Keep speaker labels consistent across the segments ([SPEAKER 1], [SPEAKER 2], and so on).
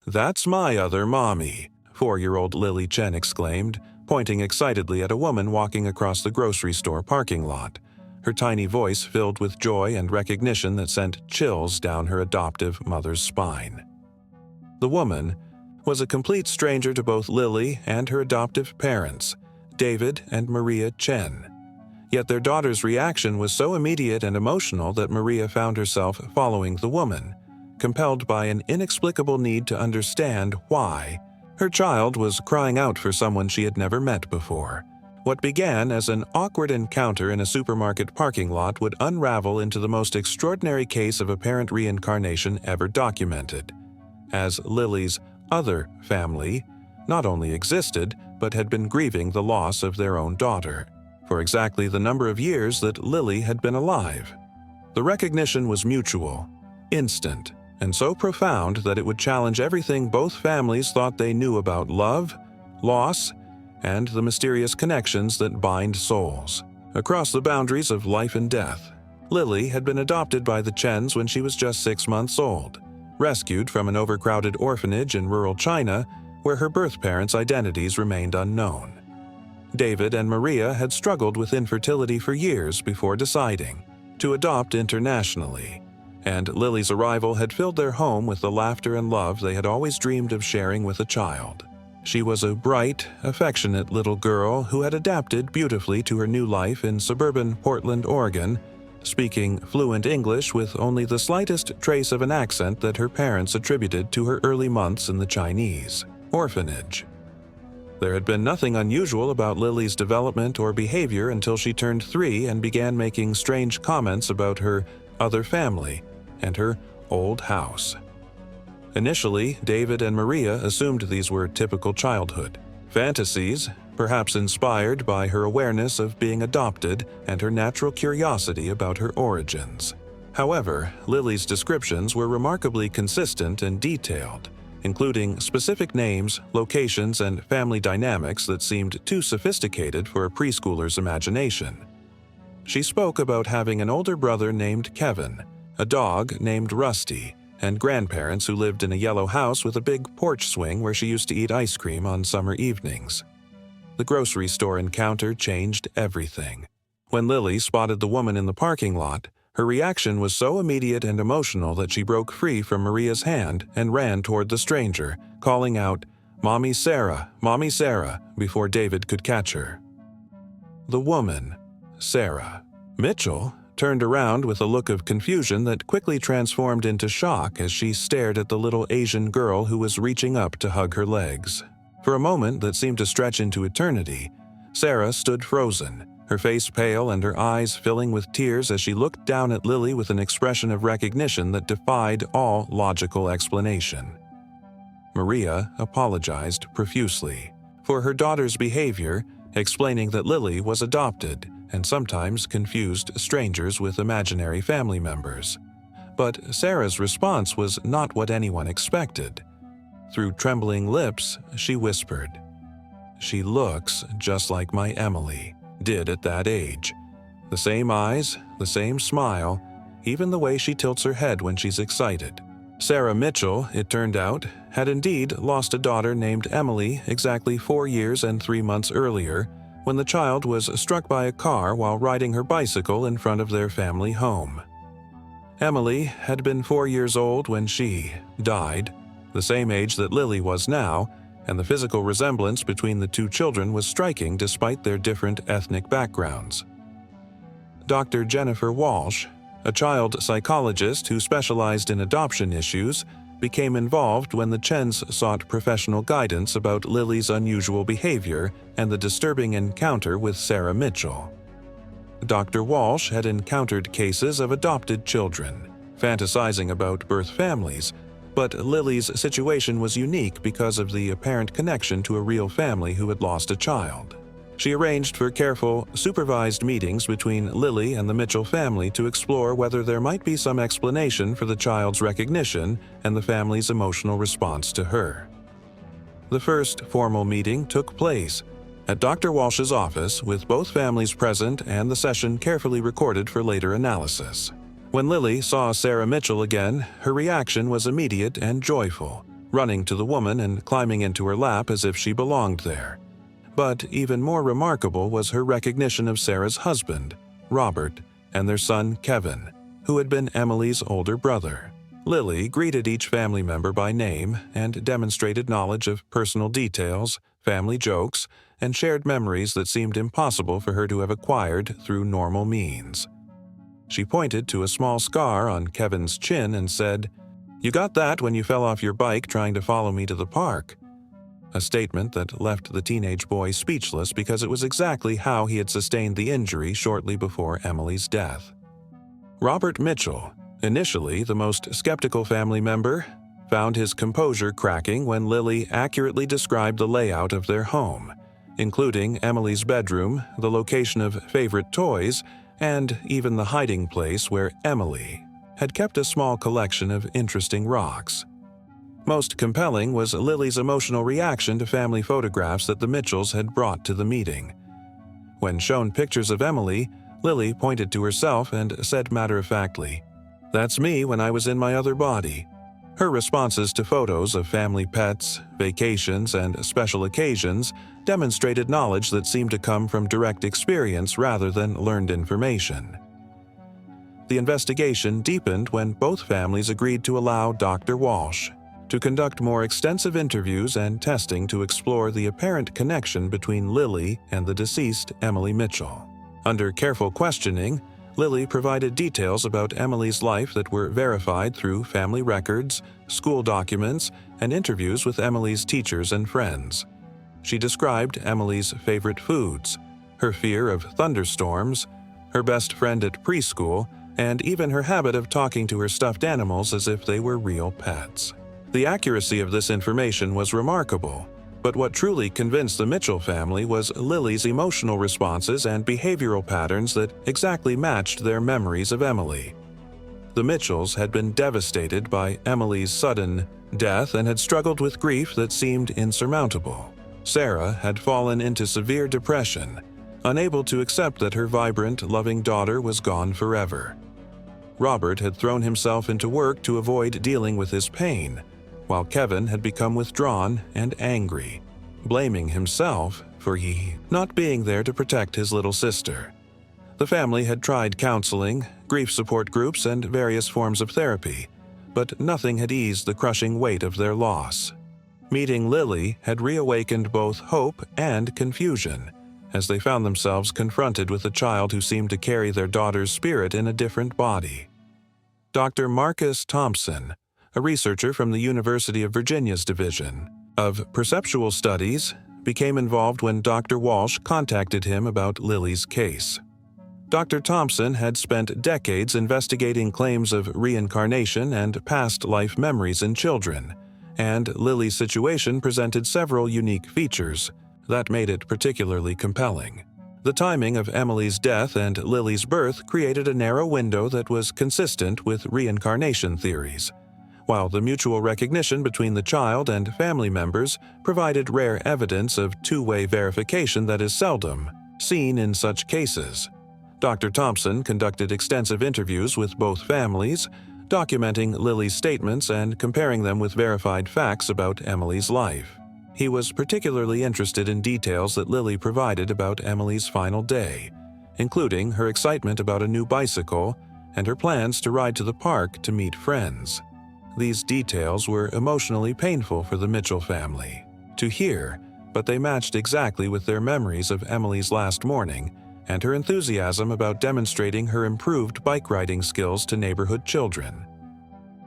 [SPEAKER 1] "That's my other mommy," 4-year-old Lily Chen exclaimed, pointing excitedly at a woman walking across the grocery store parking lot. Her tiny voice filled with joy and recognition that sent chills down her adoptive mother's spine. The woman was a complete stranger to both Lily and her adoptive parents, David and Maria Chen. Yet their daughter's reaction was so immediate and emotional that Maria found herself following the woman, compelled by an inexplicable need to understand why. Her child was crying out for someone she had never met before. What began as an awkward encounter in a supermarket parking lot would unravel into the most extraordinary case of apparent reincarnation ever documented, as Lily's other family not only existed, but had been grieving the loss of their own daughter for exactly the number of years that Lily had been alive. The recognition was mutual, instant, and so profound that it would challenge everything both families thought they knew about love, loss, and the mysterious connections that bind souls. Across the boundaries of life and death, Lily had been adopted by the Chens when she was just 6 months old, rescued from an overcrowded orphanage in rural China where her birth parents' identities remained unknown. David and Maria had struggled with infertility for years before deciding to adopt internationally, and Lily's arrival had filled their home with the laughter and love they had always dreamed of sharing with a child. She was a bright, affectionate little girl who had adapted beautifully to her new life in suburban Portland, Oregon, speaking fluent English with only the slightest trace of an accent that her parents attributed to her early months in the Chinese orphanage. There had been nothing unusual about Lily's development or behavior until she turned 3 and began making strange comments about her other family and her old house. Initially, David and Maria assumed these were typical childhood fantasies, perhaps inspired by her awareness of being adopted and her natural curiosity about her origins. However, Lily's descriptions were remarkably consistent and detailed, including specific names, locations, and family dynamics that seemed too sophisticated for a preschooler's imagination. She spoke about having an older brother named Kevin, a dog named Rusty, and grandparents who lived in a yellow house with a big porch swing where she used to eat ice cream on summer evenings. The grocery store encounter changed everything. When Lily spotted the woman in the parking lot, her reaction was so immediate and emotional that she broke free from Maria's hand and ran toward the stranger, calling out, Mommy Sarah, before David could catch her. The woman, Sarah Mitchell, turned around with a look of confusion that quickly transformed into shock as she stared at the little Asian girl who was reaching up to hug her legs. For a moment that seemed to stretch into eternity, Sarah stood frozen, her face pale and her eyes filling with tears as she looked down at Lily with an expression of recognition that defied all logical explanation. Maria apologized profusely for her daughter's behavior, explaining that Lily was adopted and sometimes confused strangers with imaginary family members. But Sarah's response was not what anyone expected. Through trembling lips, she whispered, "She looks just like my Emily did at that age. The same eyes, the same smile, even the way she tilts her head when she's excited." Sarah Mitchell, it turned out, had indeed lost a daughter named Emily exactly 4 years and 3 months earlier, when the child was struck by a car while riding her bicycle in front of their family home. Emily had been 4 years old when she died, the same age that Lily was now, and the physical resemblance between the two children was striking despite their different ethnic backgrounds. Dr. Jennifer Walsh, a child psychologist who specialized in adoption issues, became involved when the Chens sought professional guidance about Lily's unusual behavior and the disturbing encounter with Sarah Mitchell. Dr. Walsh had encountered cases of adopted children, fantasizing about birth families, but Lily's situation was unique because of the apparent connection to a real family who had lost a child. She arranged for careful, supervised meetings between Lily and the Mitchell family to explore whether there might be some explanation for the child's recognition and the family's emotional response to her. The first formal meeting took place at Dr. Walsh's office, with both families present and the session carefully recorded for later analysis. When Lily saw Sarah Mitchell again, her reaction was immediate and joyful, running to the woman and climbing into her lap as if she belonged there. But even more remarkable was her recognition of Sarah's husband, Robert, and their son, Kevin, who had been Emily's older brother. Lily greeted each family member by name and demonstrated knowledge of personal details, family jokes, and shared memories that seemed impossible for her to have acquired through normal means. She pointed to a small scar on Kevin's chin and said, "You got that when you fell off your bike trying to follow me to the park." A statement that left the teenage boy speechless because it was exactly how he had sustained the injury shortly before Emily's death. Robert Mitchell, initially the most skeptical family member, found his composure cracking when Lily accurately described the layout of their home, including Emily's bedroom, the location of favorite toys, and even the hiding place where Emily had kept a small collection of interesting rocks. Most compelling was Lily's emotional reaction to family photographs that the Mitchells had brought to the meeting. When shown pictures of Emily, Lily pointed to herself and said matter-of-factly, "That's me when I was in my other body." Her responses to photos of family pets, vacations, and special occasions demonstrated knowledge that seemed to come from direct experience rather than learned information. The investigation deepened when both families agreed to allow Dr. Walsh to conduct more extensive interviews and testing to explore the apparent connection between Lily and the deceased Emily Mitchell. Under careful questioning, Lily provided details about Emily's life that were verified through family records, school documents, and interviews with Emily's teachers and friends. She described Emily's favorite foods, her fear of thunderstorms, her best friend at preschool, and even her habit of talking to her stuffed animals as if they were real pets. The accuracy of this information was remarkable, but what truly convinced the Mitchell family was Lily's emotional responses and behavioral patterns that exactly matched their memories of Emily. The Mitchells had been devastated by Emily's sudden death and had struggled with grief that seemed insurmountable. Sarah had fallen into severe depression, unable to accept that her vibrant, loving daughter was gone forever. Robert had thrown himself into work to avoid dealing with his pain, while Kevin had become withdrawn and angry, blaming himself for not being there to protect his little sister. The family had tried counseling, grief support groups, and various forms of therapy, but nothing had eased the crushing weight of their loss. Meeting Lily had reawakened both hope and confusion, as they found themselves confronted with a child who seemed to carry their daughter's spirit in a different body. Dr. Marcus Thompson, a researcher from the University of Virginia's Division of Perceptual Studies, became involved when Dr. Walsh contacted him about Lily's case. Dr. Thompson had spent decades investigating claims of reincarnation and past life memories in children, and Lily's situation presented several unique features that made it particularly compelling. The timing of Emily's death and Lily's birth created a narrow window that was consistent with reincarnation theories, while the mutual recognition between the child and family members provided rare evidence of two-way verification that is seldom seen in such cases. Dr. Thompson conducted extensive interviews with both families, documenting Lily's statements and comparing them with verified facts about Emily's life. He was particularly interested in details that Lily provided about Emily's final day, including her excitement about a new bicycle and her plans to ride to the park to meet friends. These details were emotionally painful for the Mitchell family to hear, but they matched exactly with their memories of Emily's last morning and her enthusiasm about demonstrating her improved bike riding skills to neighborhood children.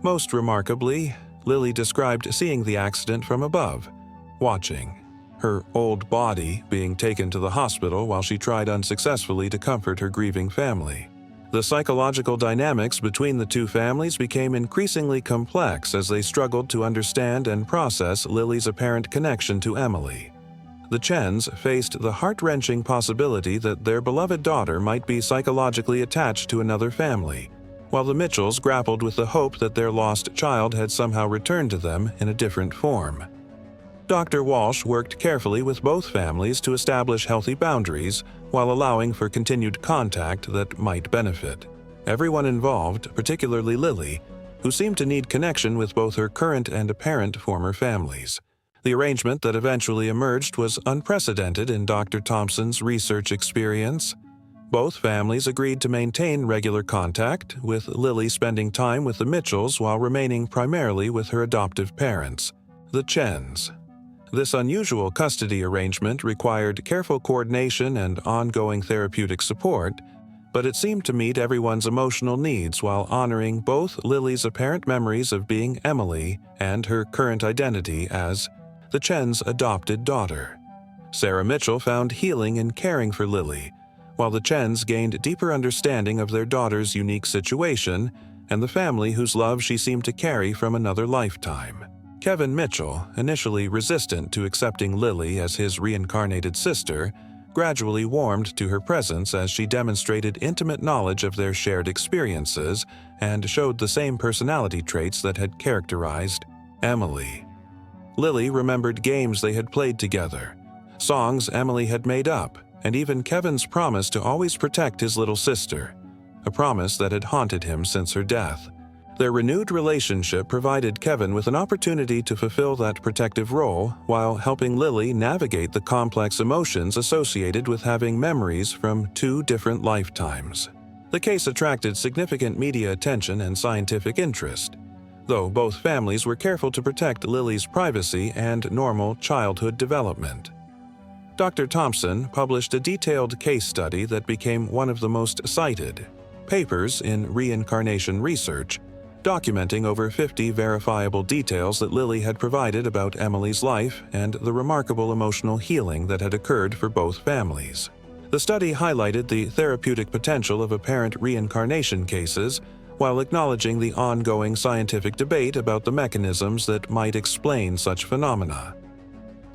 [SPEAKER 1] Most remarkably, Lily described seeing the accident from above, watching her old body being taken to the hospital while she tried unsuccessfully to comfort her grieving family. The psychological dynamics between the two families became increasingly complex as they struggled to understand and process Lily's apparent connection to Emily. The Chens faced the heart-wrenching possibility that their beloved daughter might be psychologically attached to another family, while the Mitchells grappled with the hope that their lost child had somehow returned to them in a different form. Dr. Walsh worked carefully with both families to establish healthy boundaries while allowing for continued contact that might benefit. Everyone involved, particularly Lily, who seemed to need connection with both her current and apparent former families. The arrangement that eventually emerged was unprecedented in Dr. Thompson's research experience. Both families agreed to maintain regular contact, with Lily spending time with the Mitchells while remaining primarily with her adoptive parents, the Chens. This unusual custody arrangement required careful coordination and ongoing therapeutic support, but it seemed to meet everyone's emotional needs while honoring both Lily's apparent memories of being Emily and her current identity as the Chens' adopted daughter. Sarah Mitchell found healing in caring for Lily, while the Chens gained deeper understanding of their daughter's unique situation and the family whose love she seemed to carry from another lifetime. Kevin Mitchell, initially resistant to accepting Lily as his reincarnated sister, gradually warmed to her presence as she demonstrated intimate knowledge of their shared experiences and showed the same personality traits that had characterized Emily. Lily remembered games they had played together, songs Emily had made up, and even Kevin's promise to always protect his little sister, a promise that had haunted him since her death. Their renewed relationship provided Kevin with an opportunity to fulfill that protective role while helping Lily navigate the complex emotions associated with having memories from two different lifetimes. The case attracted significant media attention and scientific interest, though both families were careful to protect Lily's privacy and normal childhood development. Dr. Thompson published a detailed case study that became one of the most cited papers in reincarnation research, documenting over 50 verifiable details that Lily had provided about Emily's life and the remarkable emotional healing that had occurred for both families. The study highlighted the therapeutic potential of apparent reincarnation cases while acknowledging the ongoing scientific debate about the mechanisms that might explain such phenomena.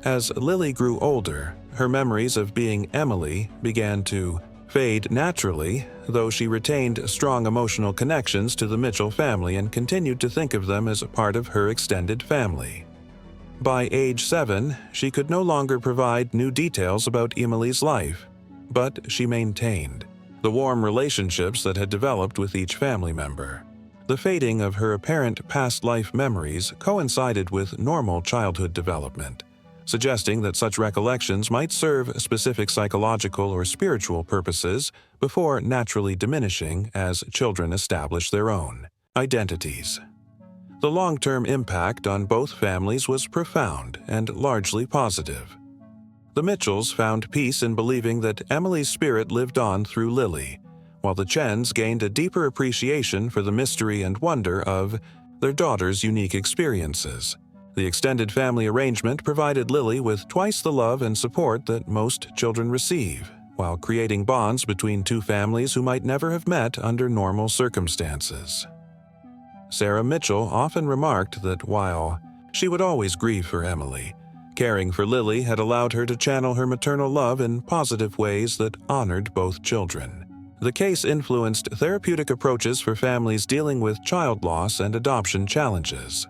[SPEAKER 1] As Lily grew older, her memories of being Emily began to fade naturally, though she retained strong emotional connections to the Mitchell family and continued to think of them as a part of her extended family. By age 7, she could no longer provide new details about Emily's life, but she maintained the warm relationships that had developed with each family member. The fading of her apparent past life memories coincided with normal childhood development, suggesting that such recollections might serve specific psychological or spiritual purposes before naturally diminishing as children establish their own identities. The long-term impact on both families was profound and largely positive. The Mitchells found peace in believing that Emily's spirit lived on through Lily, while the Chens gained a deeper appreciation for the mystery and wonder of their daughter's unique experiences. The extended family arrangement provided Lily with twice the love and support that most children receive, while creating bonds between two families who might never have met under normal circumstances. Sarah Mitchell often remarked that while she would always grieve for Emily, caring for Lily had allowed her to channel her maternal love in positive ways that honored both children. The case influenced therapeutic approaches for families dealing with child loss and adoption challenges.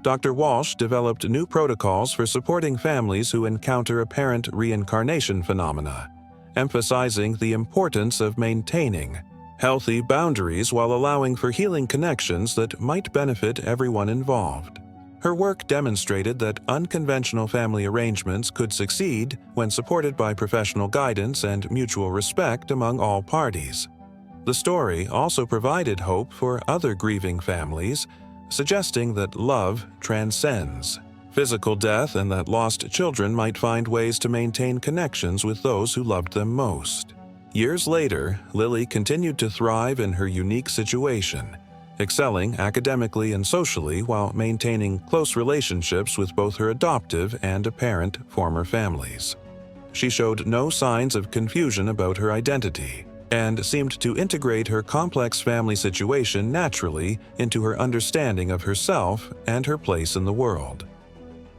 [SPEAKER 1] Dr. Walsh developed new protocols for supporting families who encounter apparent reincarnation phenomena, emphasizing the importance of maintaining healthy boundaries while allowing for healing connections that might benefit everyone involved. Her work demonstrated that unconventional family arrangements could succeed when supported by professional guidance and mutual respect among all parties. The story also provided hope for other grieving families, suggesting that love transcends physical death and that lost children might find ways to maintain connections with those who loved them most. Years later, Lily continued to thrive in her unique situation, excelling academically and socially while maintaining close relationships with both her adoptive and apparent former families. She showed no signs of confusion about her identity, and seemed to integrate her complex family situation naturally into her understanding of herself and her place in the world.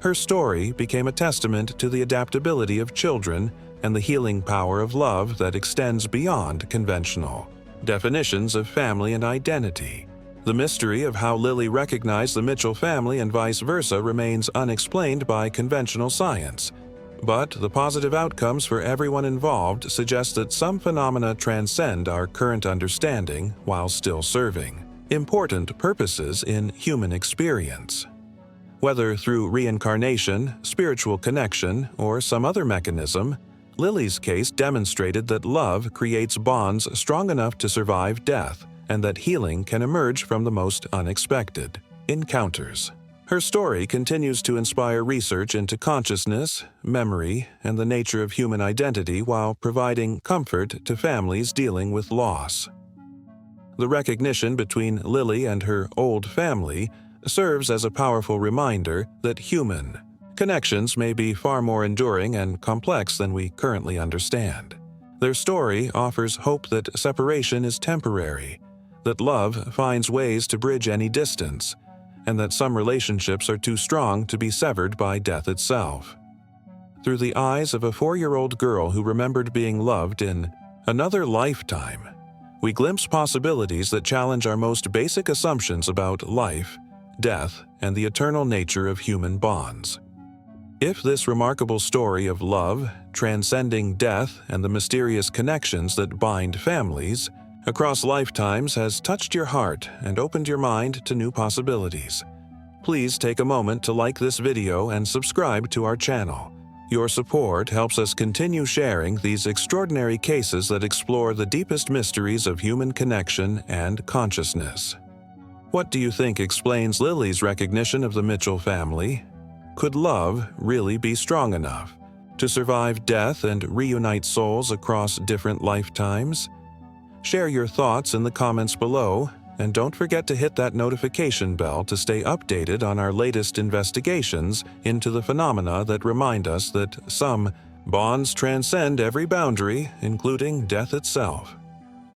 [SPEAKER 1] Her story became a testament to the adaptability of children and the healing power of love that extends beyond conventional definitions of family and identity. The mystery of how Lily recognized the Mitchell family and vice versa remains unexplained by conventional science, but the positive outcomes for everyone involved suggest that some phenomena transcend our current understanding while still serving important purposes in human experience. Whether through reincarnation, spiritual connection, or some other mechanism, Lily's case demonstrated that love creates bonds strong enough to survive death, and that healing can emerge from the most unexpected encounters. Her story continues to inspire research into consciousness, memory, and the nature of human identity while providing comfort to families dealing with loss. The recognition between Lily and her old family serves as a powerful reminder that human connections may be far more enduring and complex than we currently understand. Their story offers hope that separation is temporary, that love finds ways to bridge any distance, and that some relationships are too strong to be severed by death itself. Through the eyes of a 4-year-old girl who remembered being loved in another lifetime, we glimpse possibilities that challenge our most basic assumptions about life, death, and the eternal nature of human bonds. If this remarkable story of love, transcending death, and the mysterious connections that bind families across lifetimes has touched your heart and opened your mind to new possibilities, please take a moment to like this video and subscribe to our channel. Your support helps us continue sharing these extraordinary cases that explore the deepest mysteries of human connection and consciousness. What do you think explains Lily's recognition of the Mitchell family? Could love really be strong enough to survive death and reunite souls across different lifetimes? Share your thoughts in the comments below, and don't forget to hit that notification bell to stay updated on our latest investigations into the phenomena that remind us that some bonds transcend every boundary, including death itself.